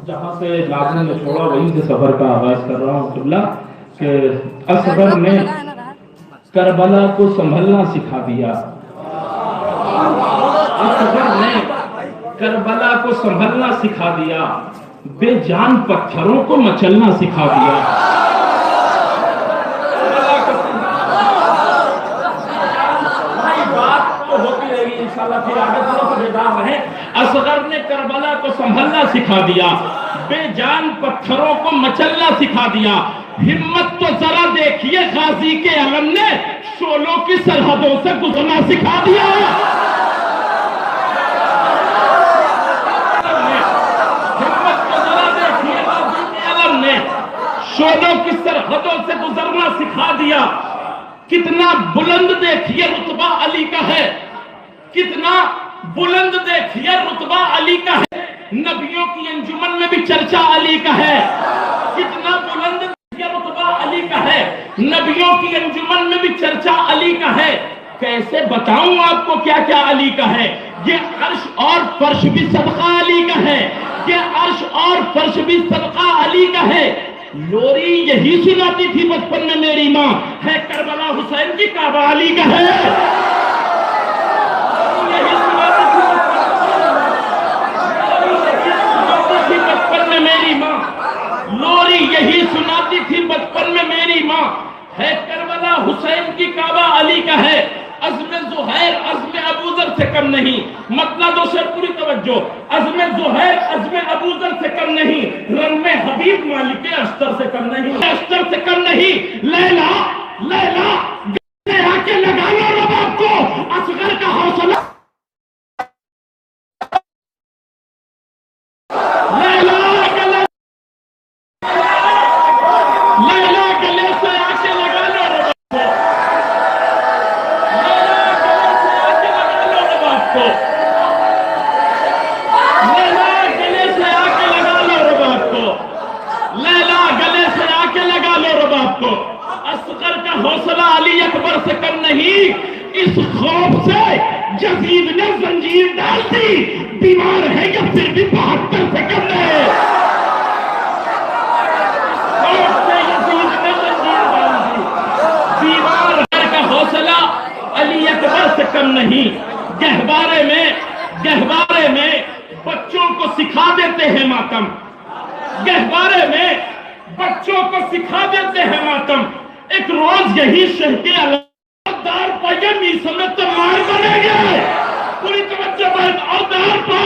جہاں سے ناظرین نے چھوڑا وہیں سے سفر کا آغاز کر رہا ہوں قبلہ کہ اصغر نے کربلا کو سنبھلنا سکھا دیا. اصغر نے کربلا کو سنبھلنا سکھا دیا, بے جان پتھروں کو مچلنا سکھا دیا. بات تو ہوتی رہے گی انشاءاللہ, پھر آگے طرف بیدار رہیں. اصغر نے کربلا کو سنبھلنا سکھا دیا, بے جان پتھروں کو مچلنا سکھا دیا. ہمت تو ذرا دیکھیے غازی کے علم نے شولوں کی سرحدوں سے گزرنا سکھا دیا. ہمت تو ذرا دیکھیے غازی کے علم نے شولوں کی سرحدوں سے گزرنا سکھا دیا. کتنا بلند دیکھیے رتبہ علی کا ہے, کتنا بلند دیکھیے رتبہ علی کا ہے. نبیوں کی انجمن میں بھی چرچا علی کا ہے. کتنا بلند دیکھیے رتبہ علی کا ہے, نبیوں کی انجمن میں بھی چرچا علی کا ہے. کیسے بتاؤں آپ کو کیا کیا علی کا ہے. یہ عرش اور فرش بھی صدقہ علی کا ہے, یہ عرش اور فرش بھی صدقہ علی کا ہے. لوری یہی سناتی تھی بچپن میں میری ماں, ہے کربلا حسین کی کعبہ علی کا ہے. میری ماں لوری یہی سناتی تھی بچپن میں میری ماں, ہے کربلا حسین کی کعبہ علی کا ہے. عزم زہیر عزم ابوذر سے کم نہیں, مطلب دو سے پوری توجہ. عزم زہیر عزم ابوذر سے کم نہیں, رنگ حبیب مالک اشتر سے کم نہیں, اشتر سے کم نہیں. لیلا لیلا آ کے لگا لو رباب کو, اصغر کا حوصلہ. حوصلہ علی اکبر سے کم نہیں. اس خوف سے یزید نے زنجیر ڈال دی, بیمار ہے یا پھر بھی 72 سے کم نہیں. خوف سے یزید نے زنجیر ڈال دی, بیمار ہے کا حوصلہ علی اکبر سے کم نہیں. گہوارے میں بچوں کو سکھا دیتے ہیں ماتم, گہوارے میں بچوں کو سکھا دیتے ہیں ماتم. ایک روز یہی شہ کے دار پا یہ میسم میں تمار بنے گے, پوری توجہ بہت, اور دار پا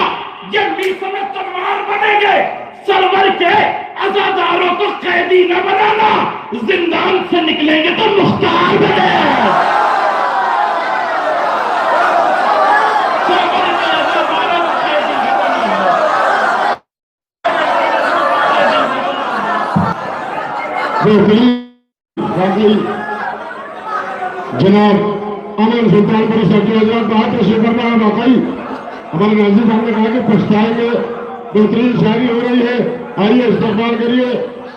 یہ میسم میں تمار بنے گے. سرور کے عزاداروں کو قیدی نہ بنانا, زندان سے نکلیں گے تو مختار بنے. جناب امن سلطان پور صاحب کی حضرات بہت تشریف فرما ہے. واقعی ہمارے ناظرین صاحب نے کہا کہ پچھتائیں گے, بہترین شاعری ہو رہی ہے, آئیے استقبال کریے.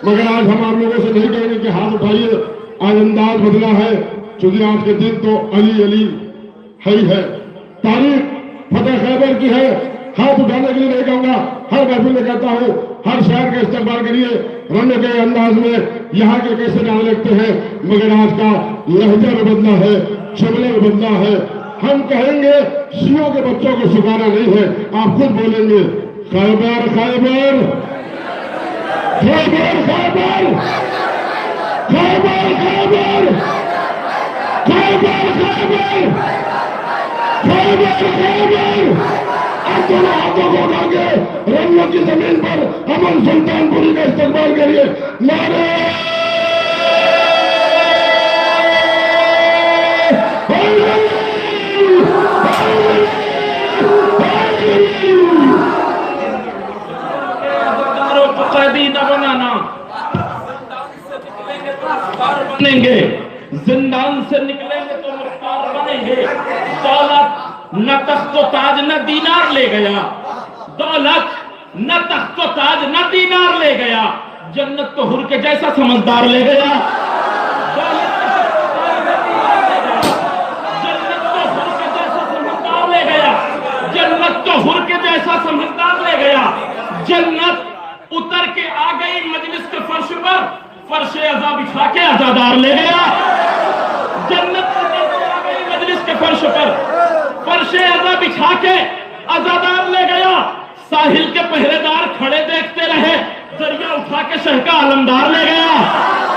مگر آج ہم آپ لوگوں سے نہیں کہیں گے کہ ہاتھ اٹھائیے, آج انداز بدلا ہے, چونکہ آج کے دن تو علی علی ہی ہے. تاریخ فتح خیبر کی ہے, ہاتھ اٹھانے کے لیے نہیں کہوں گا, ہر محفل میں کہتا ہوں ہر شاعر کا استقبال کریے. رنگ کے انداز میں یہاں کے کیسے نام لکھتے ہیں, مگر آج کا لہجہ میں بدلا ہے, شملے میں بدلا ہے. ہم کہیں گے شیعوں کے بچوں کو سکھانا نہیں ہے, آپ خود بولیں گے خیبر خیبر خیبر خیبر خیبر خیبر خیبر خیبر خیبر. دونوں ہاتھوں کو اٹھا کے رنگوں کی زمین پر امن سلطان پوری کا استقبال کریے. نعرے قیدی نہ بنانا, بنیں گے, زندان سے نکلیں گے تو مختار بنیں گے. دولت نہ تخت و تاج نہ دینار لے گیا, دولت نہ تخت و تاج نہ دینار لے گیا, جنت تو حر کے جیسا سمجھدار لے گیا. جنت تو حر کے جیسا سمجھدار لے گیا. جنت کے آ گئی مجلس کے فرش پر، فرش عزا بچھا کے عزادار لے گیا۔ جنت میں آ گئی مجلس کے فرش پر، فرش عزا بچھا کے عزادار لے گیا۔ ساحل کے پہرے دار کھڑے دیکھتے رہے، دریا اٹھا کے شہ کا علمدار لے گیا۔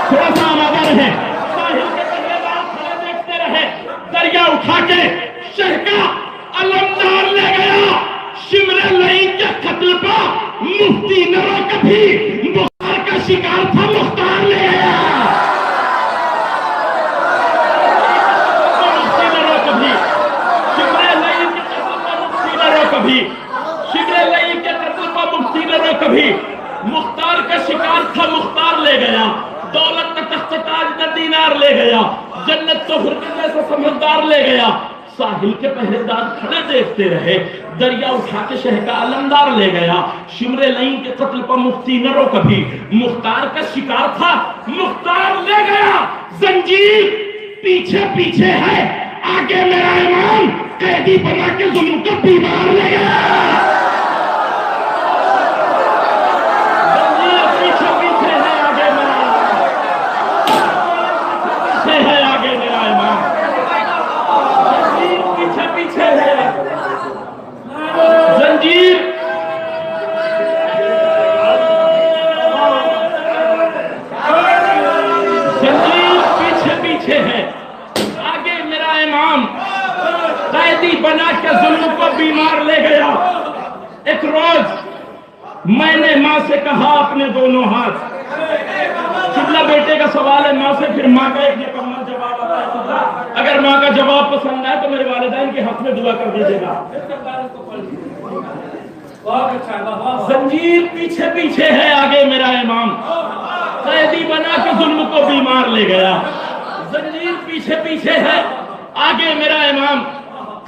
تھوڑا سا آمادہ رہے۔ ساحل کے پہرے دار کھڑے دیکھتے رہے، دریا اٹھا کے شہ کا علمدار لے گیا۔ شمر لعین کے قتل پہ مفتی نہ رو کبھی، بخار کا شکار تھا مختار لے گیا۔ مفتی نہ رو کبھی، شمر لعین کے قتل پہ مفتی نہ رو کبھی، شمر لعین کے قتل پہ مفتی نہ رو کبھی، مختار کا شکار تھا مختار لے گیا۔ دولت کا تخت تاج نہ دینار لے گیا، جنت تو حرکت جیسا سمجھدار لے گیا۔ ساحل کے پہرے دار کھڑے دیکھتے رہے، دریا اٹھا کے شہ کا علمدار لے گیا۔ شمر لعین کے قتل پر مفتی نہ رو کبھی، مختار کا شکار تھا مختار لے گیا۔ زنجیر پیچھے پیچھے ہے، آگے میرا امام، قیدی بنا کے ظلم کو بیمار لے گیا۔ زنجیر پیچھے پیچھے ہے، آگے میرا پیچھے ہے، آگے میرا امام، پیچھے پیچھے ہے۔ زنجیر پیچھے پیچھے ہے، آگے میرا امام، قیدی بنا کے ظلم کو بیمار لے گیا۔ ایک روز میں نے ماں سے کہا اپنے دونوں ہاتھ، قبلہ بیٹے کا سوال ہے ماں سے، پھر ماں کا ایک مکمل جواب آتا ہے قبلہ۔ اگر ماں کا جواب پسند آئے تو میرے والدین کے حق میں دعا کر دیجیے گا۔ زنجیر پیچھے پیچھے ہے، آگے میرا امام، قیدی بنا کے ظلم کو بیمار لے گیا۔ زنجیر پیچھے پیچھے ہے، آگے میرا امام،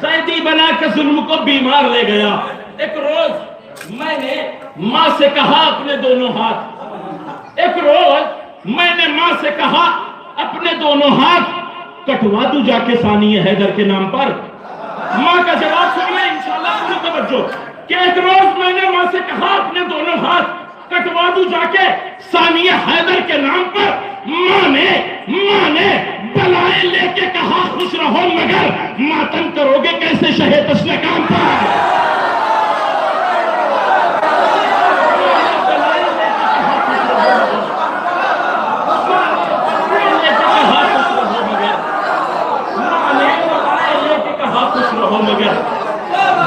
قیدی بنا کے ظلم کو بیمار لے گیا۔ ایک روز میں نے ماں سے کہا اپنے دونوں ہاتھ، ایک روز میں نے ماں سے کہا اپنے دونوں ہاتھ، کٹوا دوں جا کے ثانی حیدر کے نام پر۔ ماں کا جواب سن لیں انشاءاللہ پوری توجہ، کہ ایک روز میں نے ماں سے کہا اپنے دونوں ہاتھ کٹوا دوں جا کے ثانی حیدر کے نام پر۔ ماں نے بلائیں لے کے کہا خوش رہو مگر ماتم کرو گے کیسے شہ تشنکام پر۔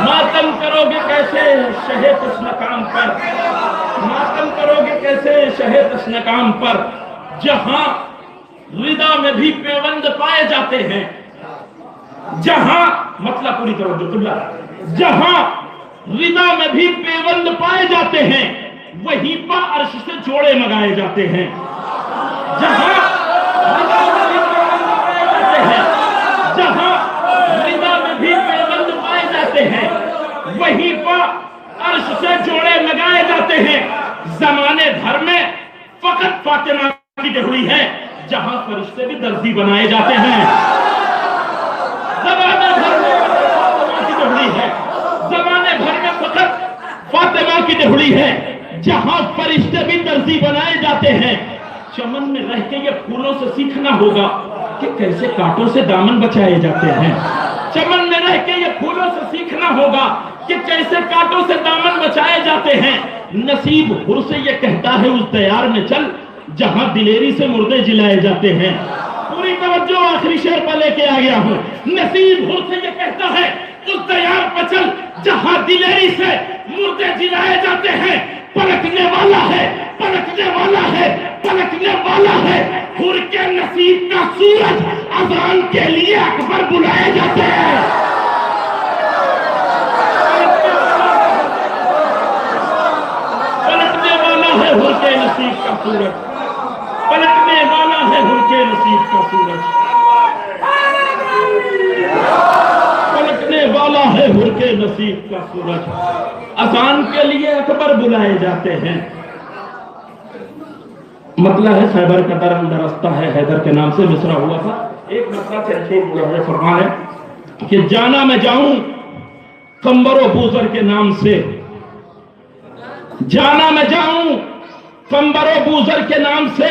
ماتم کرو گے کیسے شہ تشنکام پر، ماتم کرو گے کیسے شہ تشنکام پر، جہاں ردا میں بھی پیوند پائے جاتے ہیں، جہاں مطلب پوری توجہ قبلہ، جہاں ردا میں بھی پیوند پائے جاتے ہیں وہیں پر عرش سے جوڑے منگائے جاتے ہیں۔ جہاں ردا میں بھی پیوند پائے جاتے ہیں، جہاں ردا میں بھی پیوند پائے جاتے ہیں وہیں پر عرش سے جوڑے لگائے جاتے ہیں۔ زمانے بھر میں فقط فاطمہ کی دہڑی ہے جہاں فرشتے بھی درزی بنائے جاتے ہیں۔ زمانے بھر میں فاطمہ کی دہڑی ہے، زمانے بھر میں فقط فاطمہ کی دہڑی ہے جہاں فرشتے بھی درزی بنائے جاتے ہیں۔ چمن میں رہ کے یہ پھولوں سے سیکھنا ہوگا کہ کیسے کانٹوں سے دامن بچائے جاتے ہیں۔ چمن میں رہ کے یہ پھولوں سے سیکھنا ہوگا کہ کیسے کانٹوں سے دامن بچائے جاتے ہیں۔ نصیب حر سے یہ کہتا ہے اس دیار میں چل جہاں دلیری سے مردے جلائے جاتے ہیں۔ پوری توجہ آخری شعر پر لے کے آ گیا ہوں۔ نصیب حر سے یہ کہتا ہے اس دیار پر چل جہاں دلیری سے مردے جلائے جاتے ہیں۔ پلٹنے والا ہے، پلٹنے والا ہے، پلٹنے والا ہے، حر کے نصیب کا سورج اذان کے لیے اکبر بلائے جاتے ہیں۔ پلٹنے والا ہے حر کے نصیب کا سورج، پلٹنے والا ہے حر کے نصیب کا سورج، پلٹنے والا ہے حر کے نصیب کا سورج، اذان کے لیے اکبر بلائے جاتے ہیں۔ مطلب ہے خیبر کا در اندرستہ ہے، حیدر کے نام سے مصرع ہوا تھا۔ ایک مطلب سے فرمان ہے کہ جانا میں جاؤں قمبر و بوزر کے نام سے، جانا میں جاؤں قمبر و بوزر کے نام سے،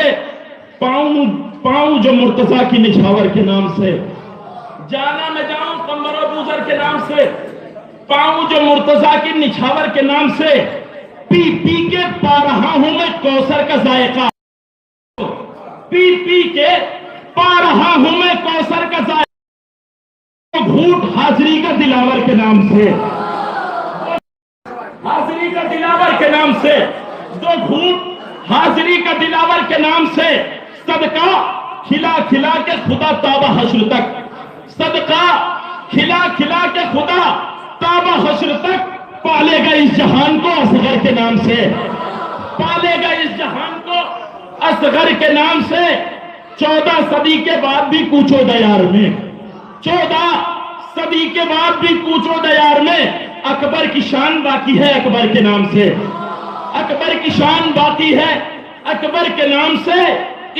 پاؤں جو مرتضیٰ کی نچھاور کے نام سے، جانا میں جاؤں قمبر و بوزر کے نام سے، پاؤں جو مرتضیٰ کی نچھاور کے نام سے، پی پی کے پا رہا ہوں میں کوثر کا ذائقہ، پی پی کے پا رہا ہوں میں کوثر کا ذائقہ، گھوٹ حاضری کا دلاور کے نام سے، حاضری کا دلاور کے نام سے، دو گھوٹ حاضری کا دلاور کے نام سے، صدقہ کھلا کھلا کے خدا تابہ حشر تک، صدقہ کھلا کھلا کے خدا تابہ حشر تک پالے گا اس جہان کو اصغر کے نام سے، پالے گا اس جہان کو اصغر کے نام سے۔ 14 صدی کے بعد بھی کوچو دیار میں، 14 صدی کے بعد بھی کوچو دیار میں اکبر کی شان باقی ہے اکبر کے نام سے، اکبر کی شان باقی ہے اکبر کے نام سے۔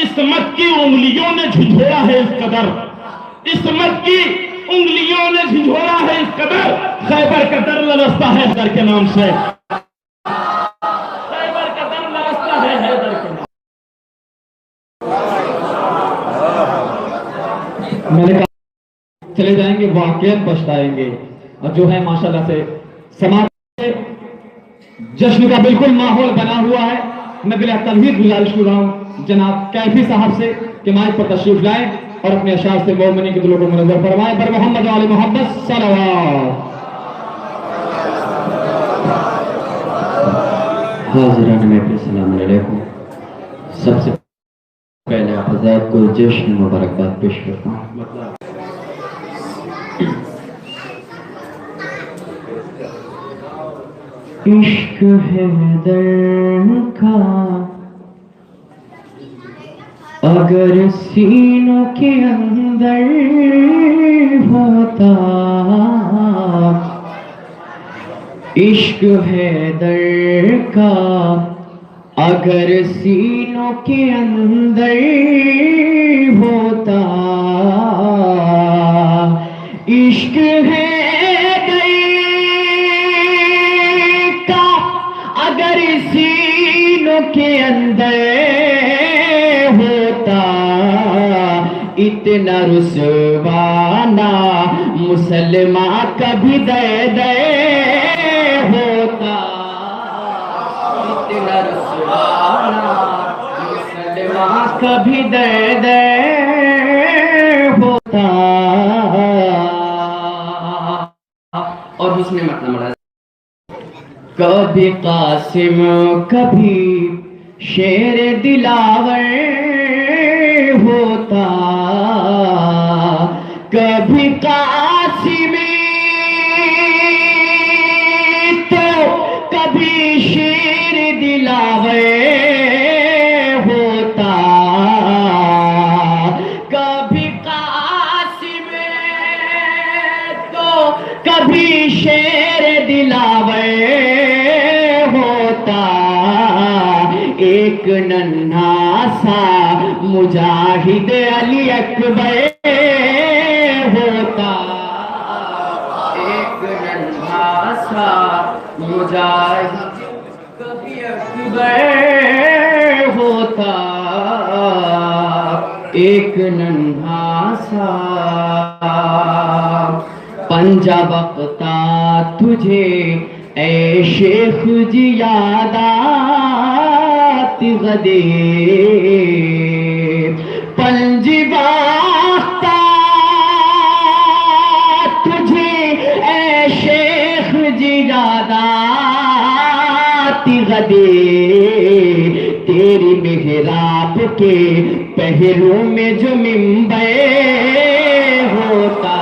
عصمت کی انگلیوں نے جھنجھوڑا ہے اس قدر، عصمت کی انگلیوں نے جھنجھوڑا ہے اس قدر، خیبر کا در لرزتا ہے حیدر کے نام سے، خیبر کا در لرزتا ہے حیدر کے نام سے۔ میں نے کہا چلے جائیں گے واقعات پچھتائیں گے، اور جو ہے ماشاءاللہ سے سماعت سے جشن کا بالکل ماحول بنا ہوا ہے۔ میں بلا تمہید گزارش کر رہا ہوں جناب کیفی صاحب سے کہ مائک پر تشریف لائیں اور اپنے اشعار سے مومنین کے دلوں کو منور فرمائیں۔ بر محمد و آل محمد صلوات۔ حاضران میں السلام علیکم، سب سے پہلے آپ حضرات کو جشن مبارکباد پیش کرتا ہوں۔ عشق ہے در کا اگر سینوں کے اندر ہوتا، عشق ہے در کا اگر سینوں کے اندر ہوتا، عشق ہے اگر سینوں کے اندر ہوتا، اتنا رسوانا مسلمان کبھی دے ہوتا، اتنا رسوانا مسلمان کبھی دے ہوتا۔ اور حسن مطلب مراد کبھی قاسم کبھی شیر دلاور ہوتا، کبھی قاسم تو کبھی شیر دلاور ہوتا، کبھی قاسم تو کبھی شیر دلاور ہوتا، ایک ننھا سا مجاہد علی اکبر ہوتا، ایک ننھا سا مجاہد کبھی اکبر ہوتا، ایک ننھا سا پنجہ بقتا تجھے اے شیخ جی یاد آتی غدے، پنجہ بقتا تجھے اے شیخ جی یاد آتی غدے، تیری محراب کے پہلو میں جو منبر ہوتا،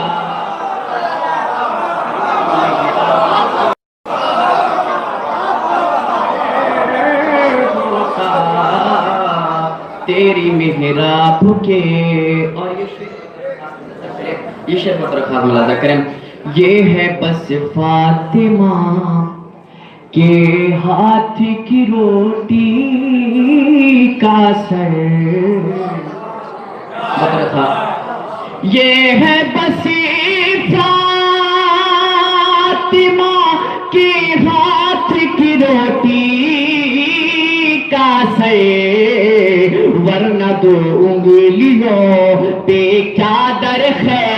تیری محراب کے، اور یہ شعر پر خاص ملاحظہ کریں، یہ ہے بس فاطمہ کے ہاتھ کی روٹی کا سر، بطر تھا یہ ہے بس فاطمہ کے ہاتھ کی روٹی کا سے ورنہ دو انگلیوں پہ کیا در خیر